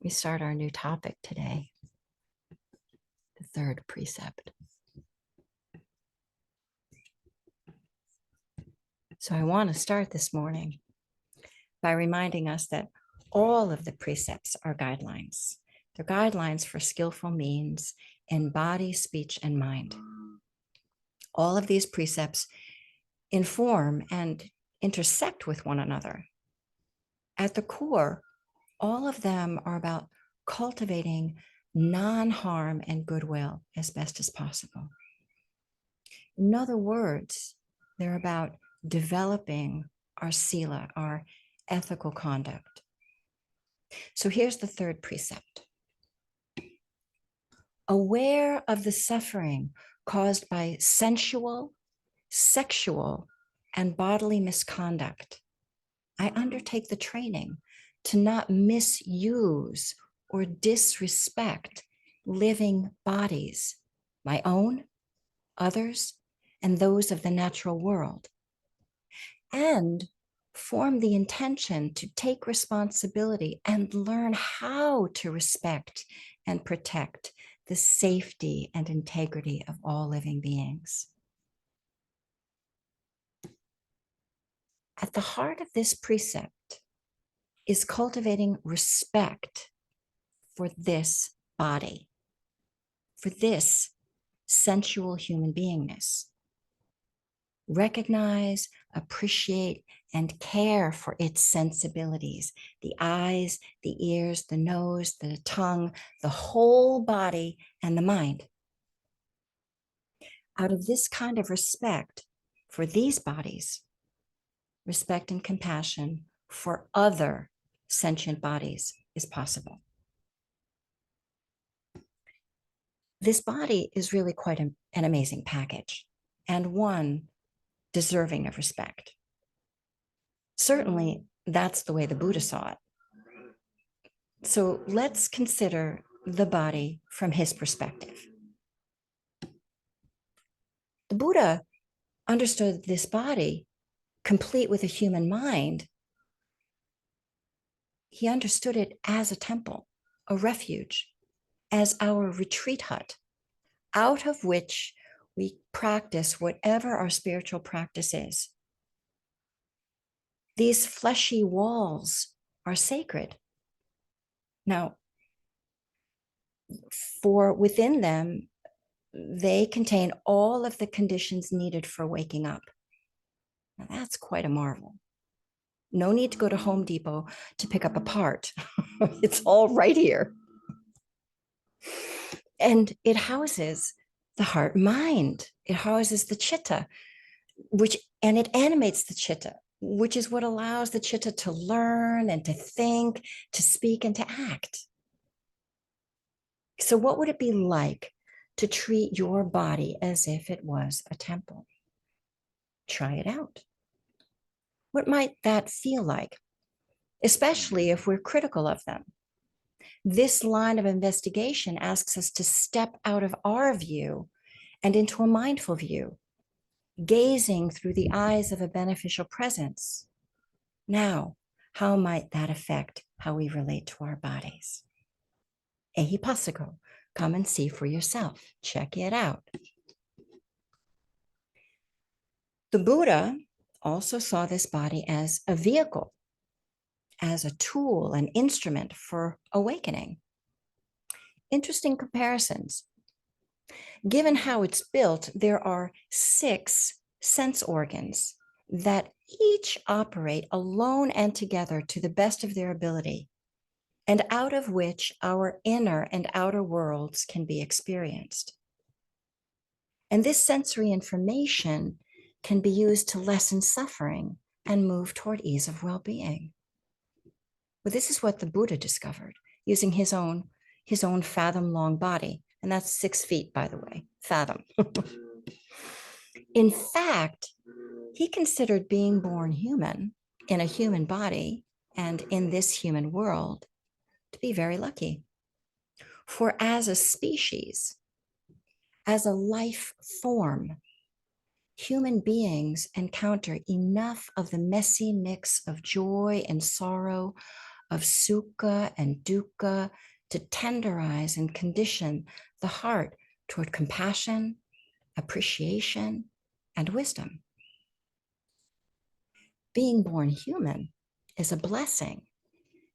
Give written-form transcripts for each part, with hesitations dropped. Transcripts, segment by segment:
we start our new topic today, the third precept. So I want to start this morning by reminding us that all of the precepts are guidelines. They're guidelines for skillful means in body, speech, and mind. All of these precepts inform and intersect with one another. At the core, all of them are about cultivating non-harm and goodwill as best as possible. In other words, they're about developing our sila, our ethical conduct. So here's the third precept. Aware of the suffering caused by sensual, sexual, and bodily misconduct, I undertake the training to not misuse or disrespect living bodies, my own, others, and those of the natural world, and form the intention to take responsibility and learn how to respect and protect the safety and integrity of all living beings. At the heart of this precept is cultivating respect for this body, for this sensual human beingness. Recognize, appreciate, and care for its sensibilities, the eyes, the ears, the nose, the tongue, the whole body, and the mind. Out of this kind of respect for these bodies, respect and compassion for other sentient bodies is possible. This body is really quite an amazing package, and one deserving of respect. Certainly, that's the way the Buddha saw it. So let's consider the body from his perspective. The Buddha understood this body, complete with a human mind. He understood it as a temple, a refuge, as our retreat hut, out of which we practice whatever our spiritual practice is. These fleshy walls are sacred. Now, for within them, they contain all of the conditions needed for waking up. Now, that's quite a marvel. No need to go to Home Depot to pick up a part. It's all right here. And it houses the heart mind. It houses the chitta, and it animates the chitta, which is what allows the chitta to learn and to think, to speak, and to act. So what would it be like to treat your body as if it was a temple? Try it out. What might that feel like, especially if we're critical of them? This line of investigation asks us to step out of our view and into a mindful view, gazing through the eyes of a beneficial presence. Now, how might that affect how we relate to our bodies? Ehipassiko, come and see for yourself. Check it out. The Buddha also saw this body as a vehicle, as a tool, an instrument for awakening. Interesting comparisons. Given how it's built, there are 6 sense organs that each operate alone and together to the best of their ability, and out of which our inner and outer worlds can be experienced. And this sensory information can be used to lessen suffering and move toward ease of well-being. Well, this is what the Buddha discovered using his own fathom-long body. And that's 6 feet, by the way, fathom. In fact, he considered being born human in a human body and in this human world to be very lucky. For as a species, as a life form, human beings encounter enough of the messy mix of joy and sorrow, of sukha and dukkha to tenderize and condition the heart toward compassion, appreciation, and wisdom. Being born human is a blessing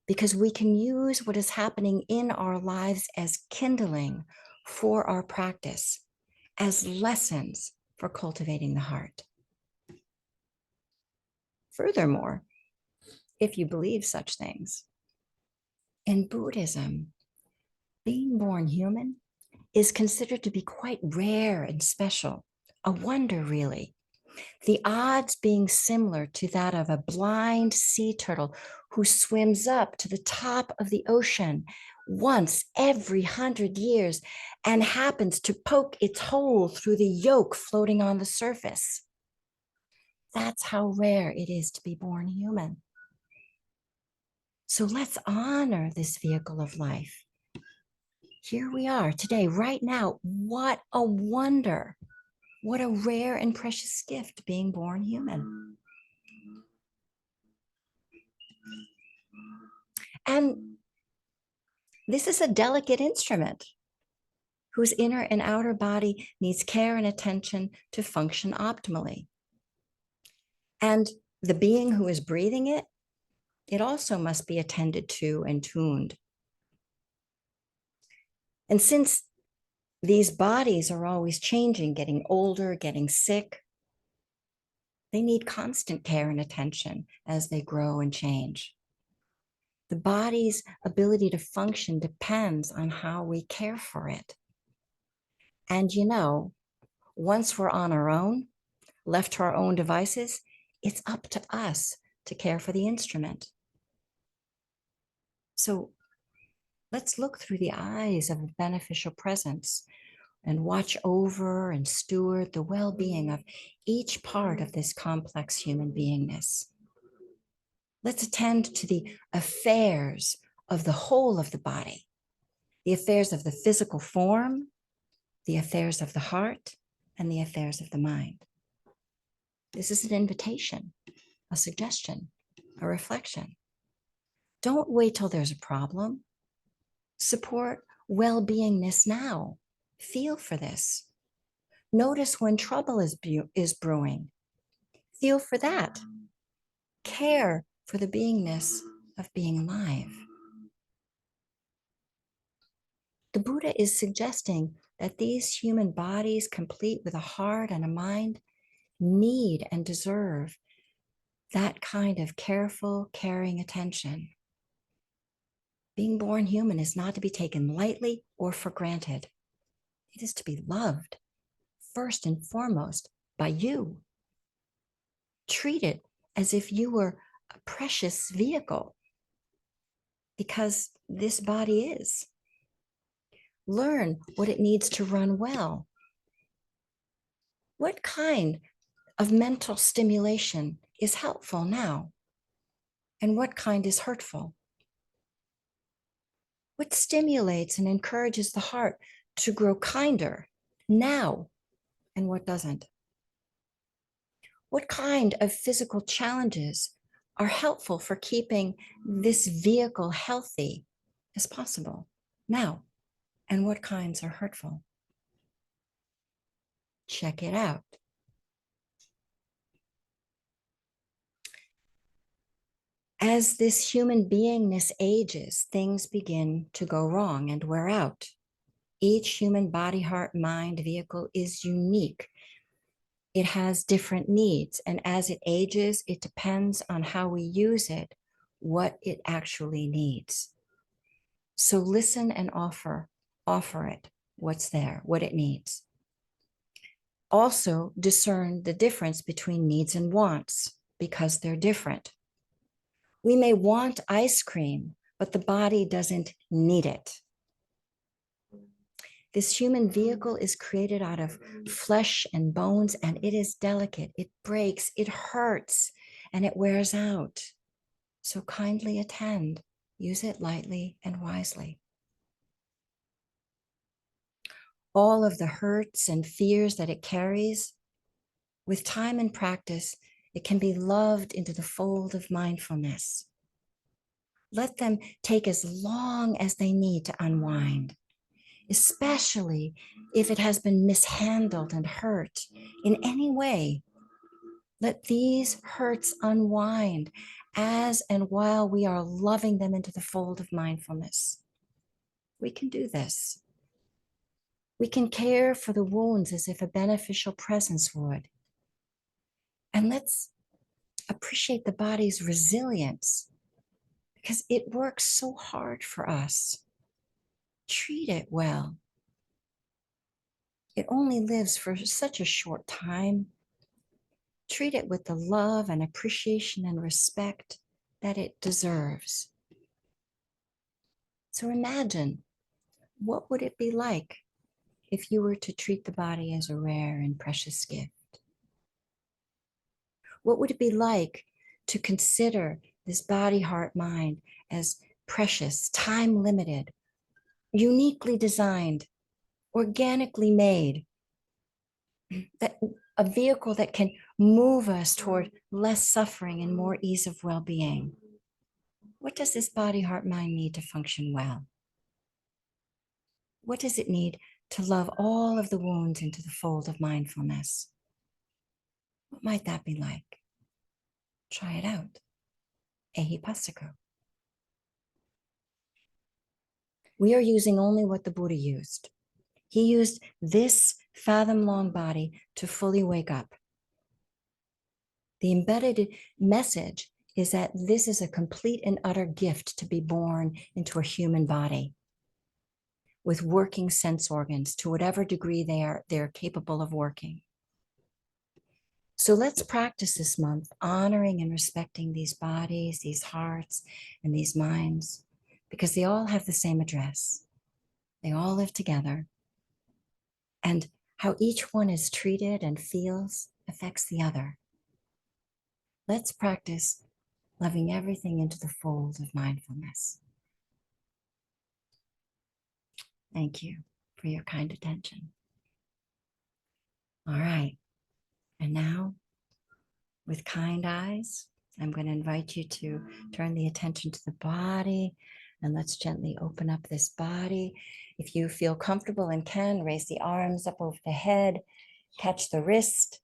because we can use what is happening in our lives as kindling for our practice, as lessons for cultivating the heart. Furthermore, if you believe such things, in Buddhism, being born human is considered to be quite rare and special, a wonder, really. The odds being similar to that of a blind sea turtle who swims up to the top of the ocean once every 100 years and happens to poke its hole through the yolk floating on the surface. That's how rare it is to be born human. So let's honor this vehicle of life. Here we are today, right now. What a wonder. What a rare and precious gift being born human. And this is a delicate instrument whose inner and outer body needs care and attention to function optimally. And the being who is breathing it, it also must be attended to and tuned. And since these bodies are always changing, getting older, getting sick, they need constant care and attention as they grow and change. The body's ability to function depends on how we care for it. And once we're on our own, left to our own devices, it's up to us to care for the instrument. So let's look through the eyes of a beneficial presence and watch over and steward the well-being of each part of this complex human beingness. Let's attend to the affairs of the whole of the body, the affairs of the physical form, the affairs of the heart, and the affairs of the mind. This is an invitation, a suggestion, a reflection. Don't wait till there's a problem. Support well-beingness now. Feel for this. Notice when trouble is brewing. Feel for that. Care for the beingness of being alive. The Buddha is suggesting that these human bodies, complete with a heart and a mind, need and deserve that kind of careful, caring attention. Being born human is not to be taken lightly or for granted. It is to be loved, first and foremost, by you. Treat it as if you were a precious vehicle, because this body is. Learn what it needs to run well. What kind of mental stimulation is helpful now? And what kind is hurtful? What stimulates and encourages the heart to grow kinder now, and what doesn't? What kind of physical challenges are helpful for keeping this vehicle healthy as possible now, and what kinds are hurtful? Check it out. As this human beingness ages, things begin to go wrong and wear out. Each human body, heart, mind vehicle is unique. It has different needs, and as it ages, it depends on how we use it, what it actually needs. So listen and offer it, what's there, what it needs. Also discern the difference between needs and wants, because they're different. We may want ice cream, but the body doesn't need it. This human vehicle is created out of flesh and bones, and it is delicate. It breaks, it hurts, and it wears out. So kindly attend. Use it lightly and wisely. All of the hurts and fears that it carries, with time and practice, it can be loved into the fold of mindfulness. Let them take as long as they need to unwind, especially if it has been mishandled and hurt in any way. Let these hurts unwind as and while we are loving them into the fold of mindfulness. We can do this. We can care for the wounds as if a beneficial presence would. And let's appreciate the body's resilience because it works so hard for us. Treat it well. It only lives for such a short time. Treat it with the love and appreciation and respect that it deserves. So imagine, what would it be like if you were to treat the body as a rare and precious gift? What would it be like to consider this body, heart, mind as precious, time limited, uniquely designed, organically made, that a vehicle that can move us toward less suffering and more ease of well-being? What does this body, heart, mind need to function well? What does it need to love all of the wounds into the fold of mindfulness? What might that be like? Try it out. Ehipassiko. We are using only what the Buddha used. He used this fathom-long body to fully wake up. The embedded message is that this is a complete and utter gift to be born into a human body with working sense organs to whatever degree they're capable of working. So let's practice this month honoring and respecting these bodies, these hearts, and these minds, because they all have the same address. They all live together. And how each one is treated and feels affects the other. Let's practice loving everything into the fold of mindfulness. Thank you for your kind attention. All right. And now, with kind eyes, I'm going to invite you to turn the attention to the body, and let's gently open up this body. If you feel comfortable and can, raise the arms up over the head, catch the wrist,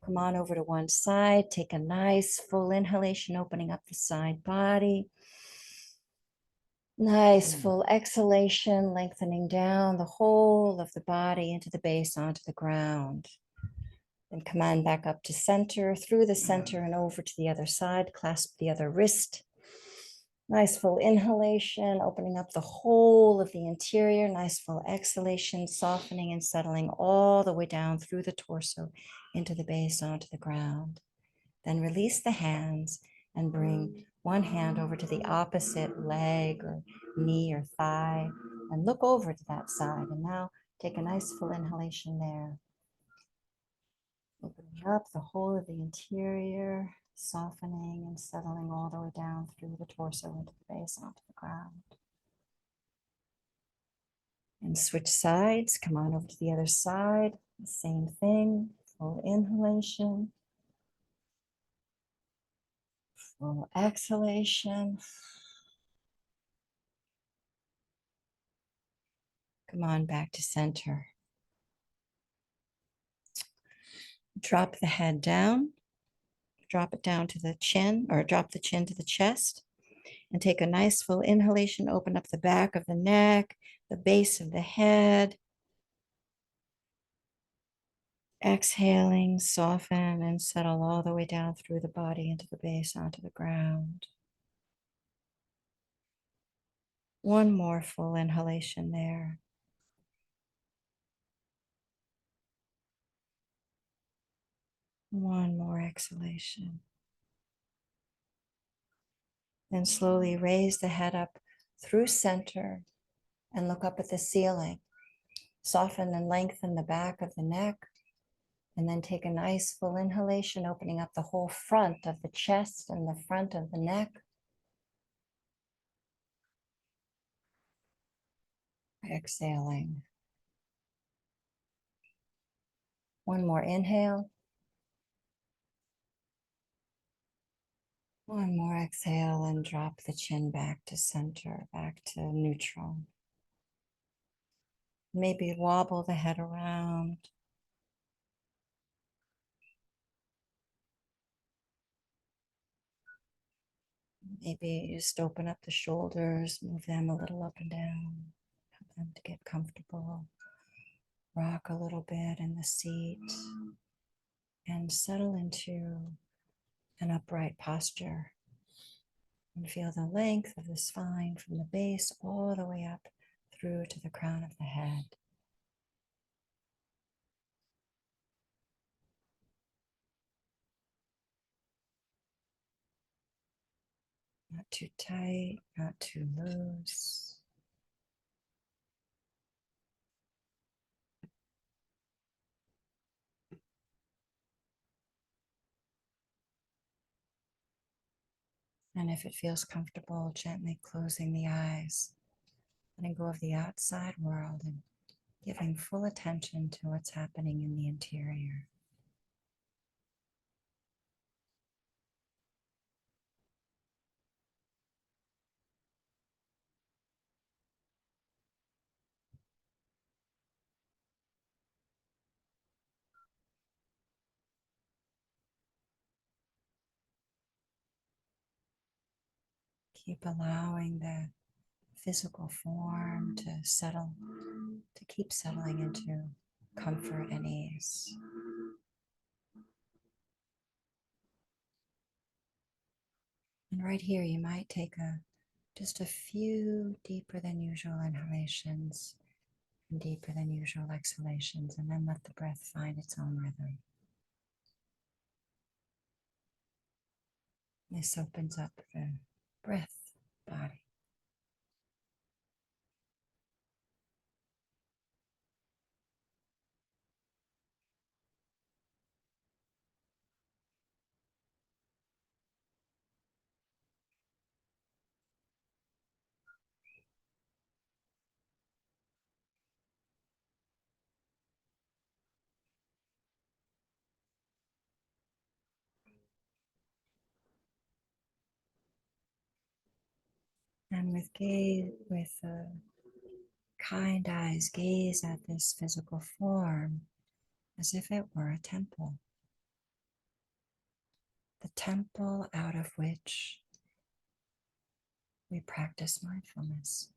come on over to one side, take a nice full inhalation, opening up the side body. Nice full exhalation, lengthening down the whole of the body into the base onto the ground. Then come on back up to center, through the center and over to the other side. Clasp the other wrist. Nice full inhalation, opening up the whole of the interior. Nice full exhalation, softening and settling all the way down through the torso into the base onto the ground. Then release the hands and bring one hand over to the opposite leg or knee or thigh and look over to that side. And now take a nice full inhalation there. Opening up the whole of the interior, softening and settling all the way down through the torso into the base onto the ground. And switch sides, come on over to the other side, the same thing, full inhalation, full exhalation. Come on back to center. Drop the head down, drop it down to the chin, or drop the chin to the chest, and take a nice full inhalation, open up the back of the neck, the base of the head. Exhaling, soften and settle all the way down through the body into the base onto the ground. One more full inhalation there. One more exhalation. Then slowly raise the head up through center and look up at the ceiling. Soften and lengthen the back of the neck. And then take a nice full inhalation, opening up the whole front of the chest and the front of the neck. Exhaling. One more inhale. One more exhale and drop the chin back to center, back to neutral. Maybe wobble the head around. Maybe just open up the shoulders, move them a little up and down, help them to get comfortable. Rock a little bit in the seat and settle into an upright posture. And feel the length of the spine from the base all the way up through to the crown of the head. Not too tight, not too loose. And if it feels comfortable, gently closing the eyes, letting go of the outside world and giving full attention to what's happening in the interior. Keep allowing the physical form to settle, to keep settling into comfort and ease. And right here, you might take just a few deeper than usual inhalations and deeper than usual exhalations, and then let the breath find its own rhythm. This opens up the breath body. And with kind eyes, gaze at this physical form as if it were a temple. The temple out of which we practice mindfulness.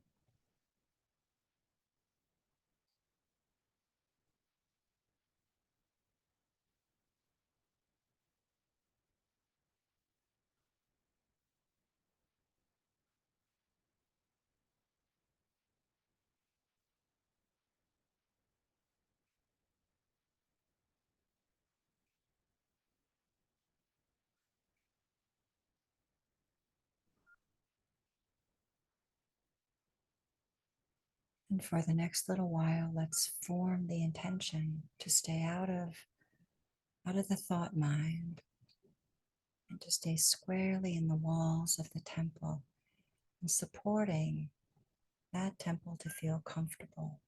And for the next little while, let's form the intention to stay out of the thought mind and to stay squarely in the walls of the temple and supporting that temple to feel comfortable.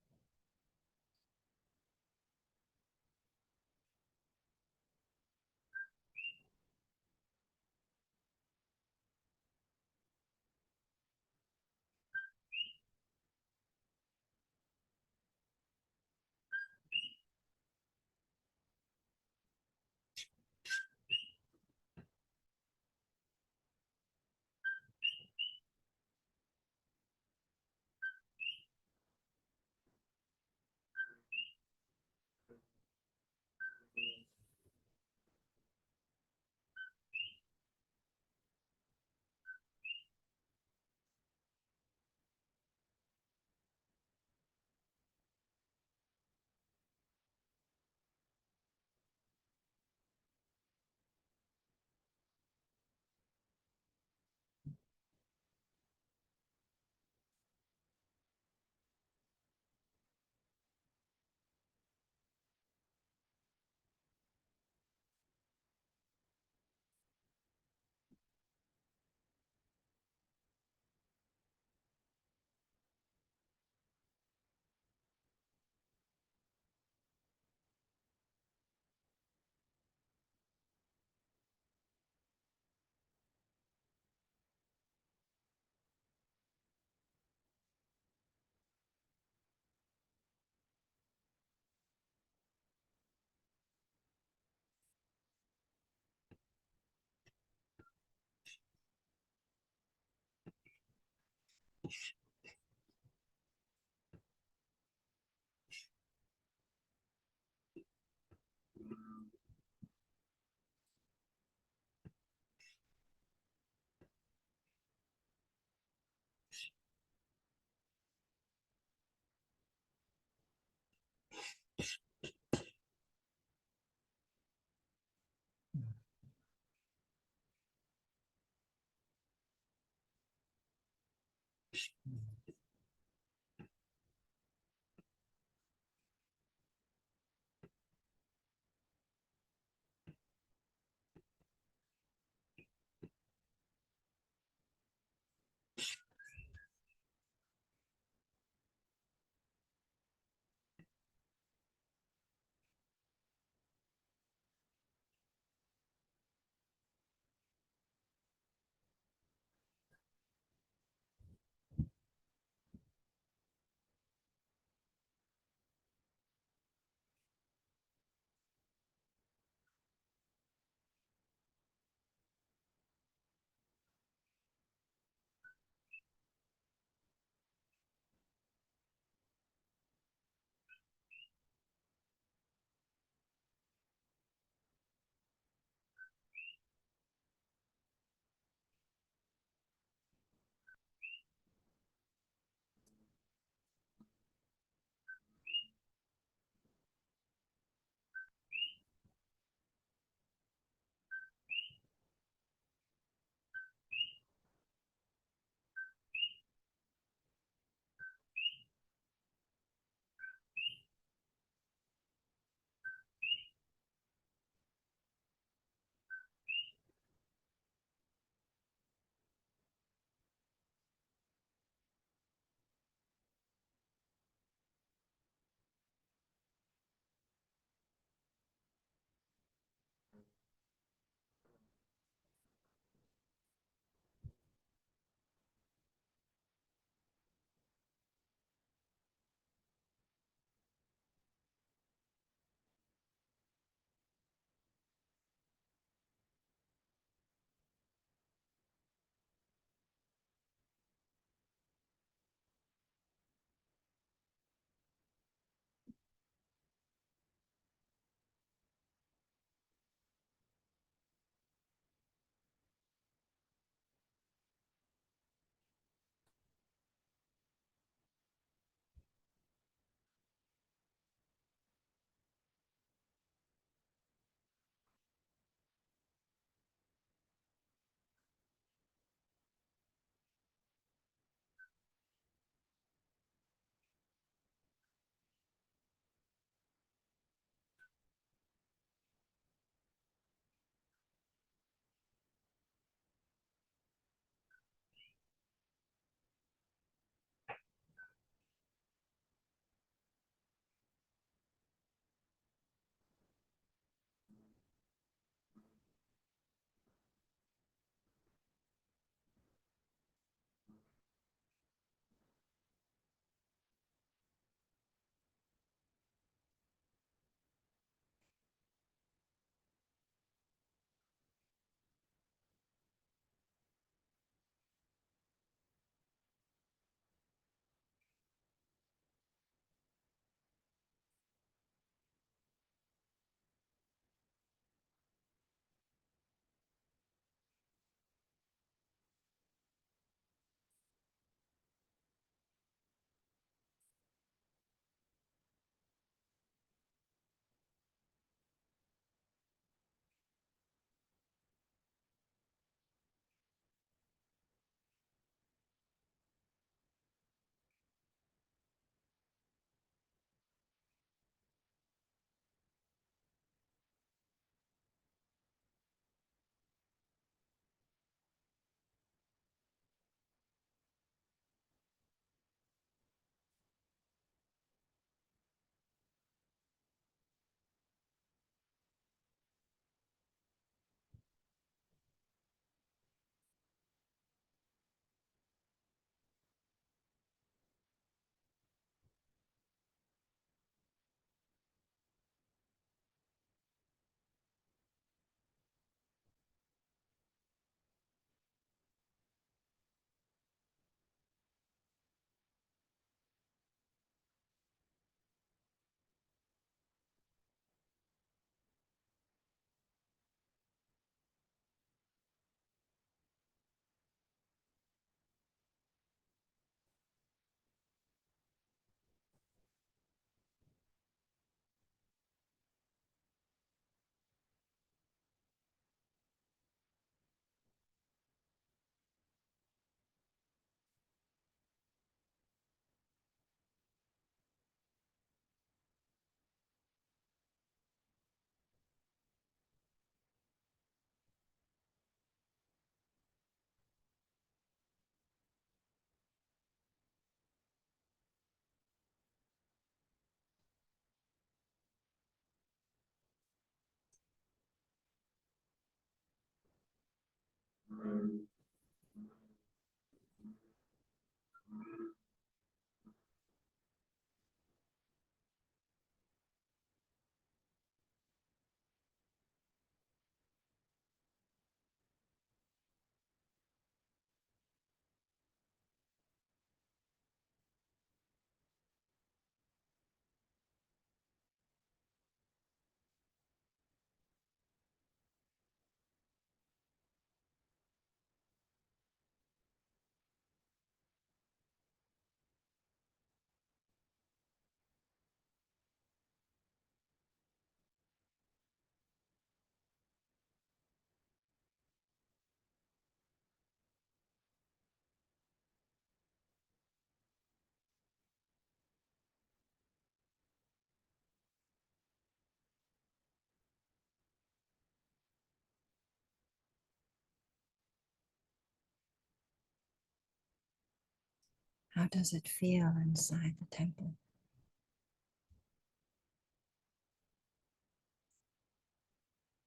How does it feel inside the temple?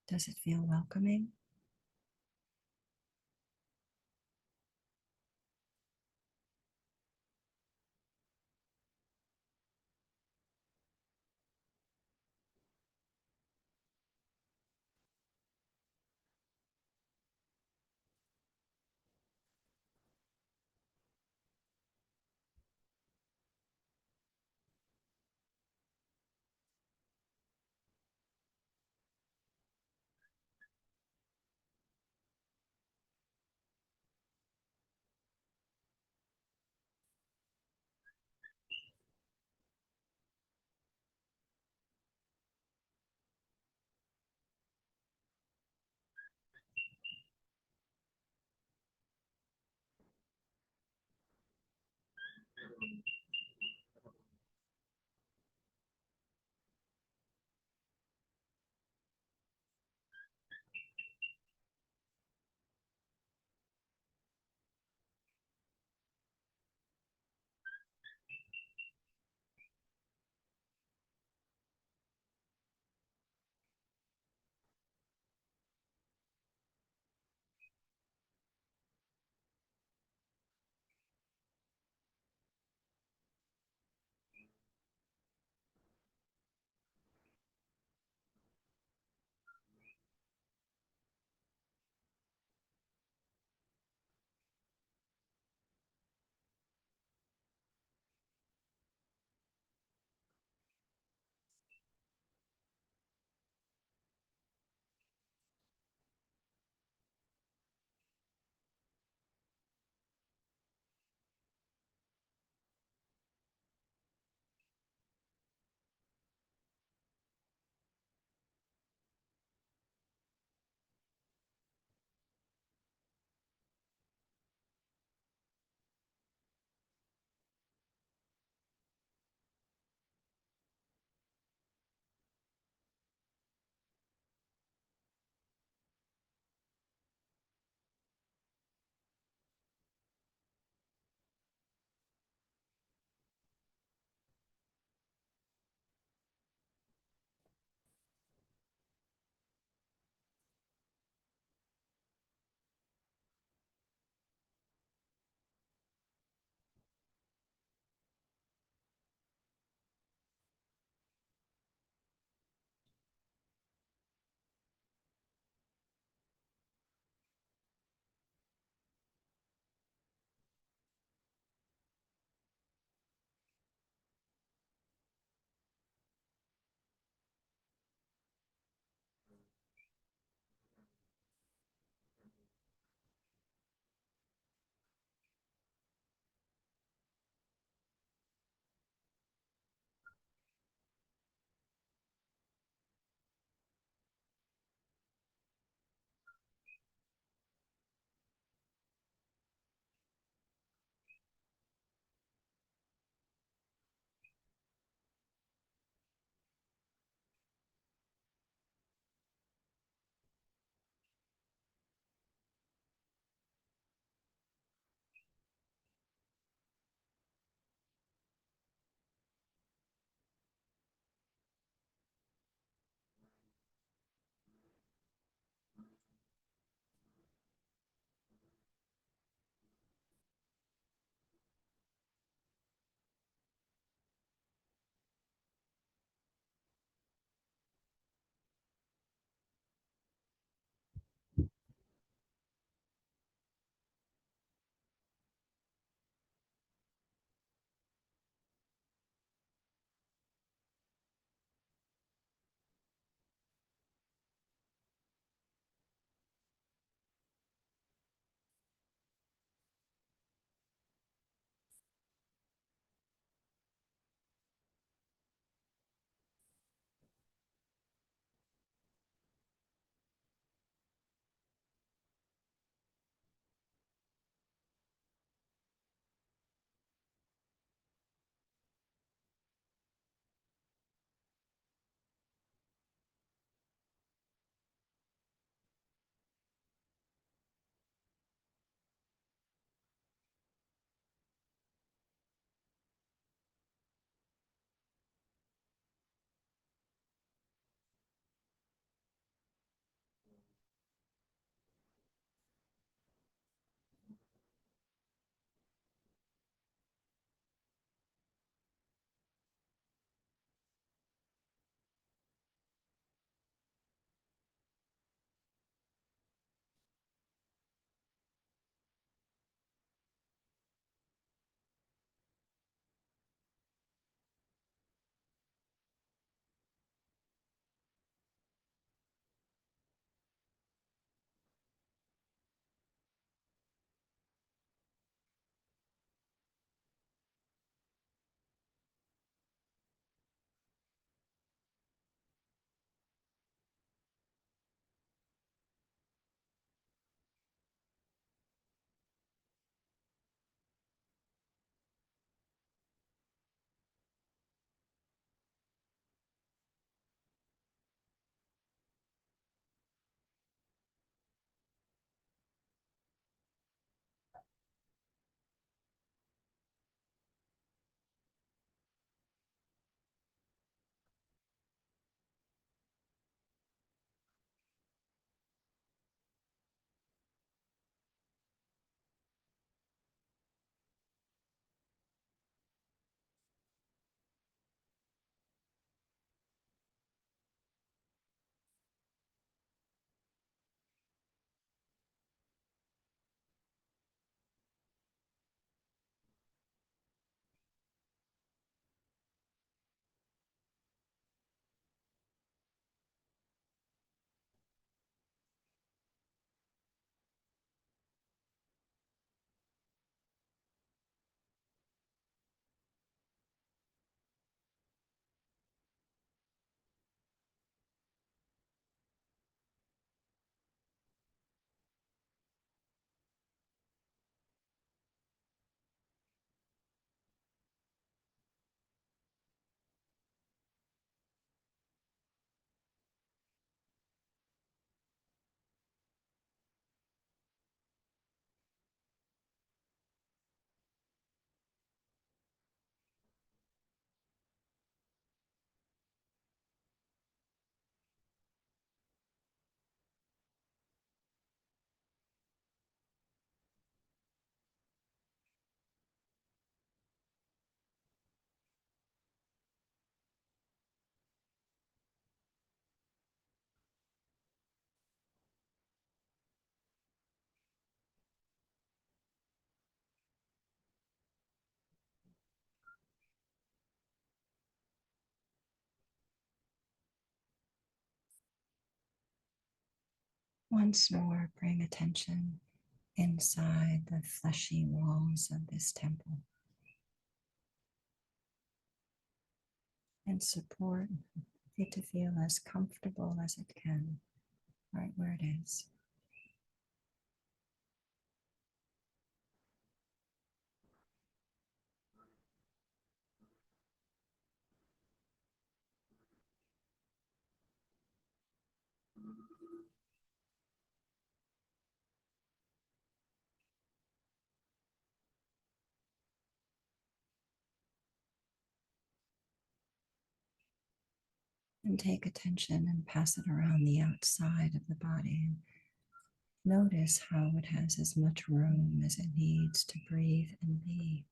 Does it feel welcoming? Once more, bring attention inside the fleshy walls of this temple and support it to feel as comfortable as it can right where it is. And take attention and pass it around the outside of the body. Notice how it has as much room as it needs to breathe and be.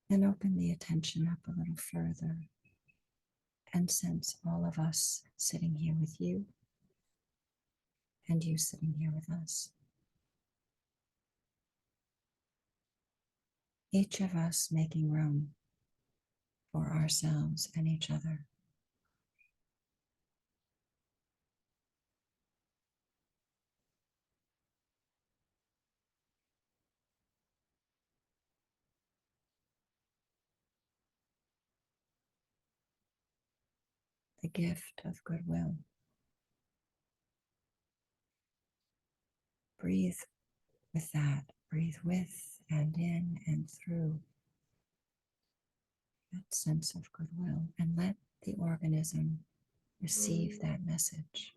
And open the attention up a little further and sense all of us sitting here with you and you sitting here with us. Each of us making room for ourselves and each other. The gift of goodwill. Breathe with that. Breathe with and in and through that sense of goodwill and let the organism receive that message.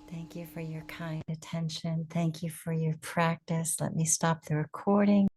Thank you for your kind attention. Thank you for your practice. Let me stop the recording.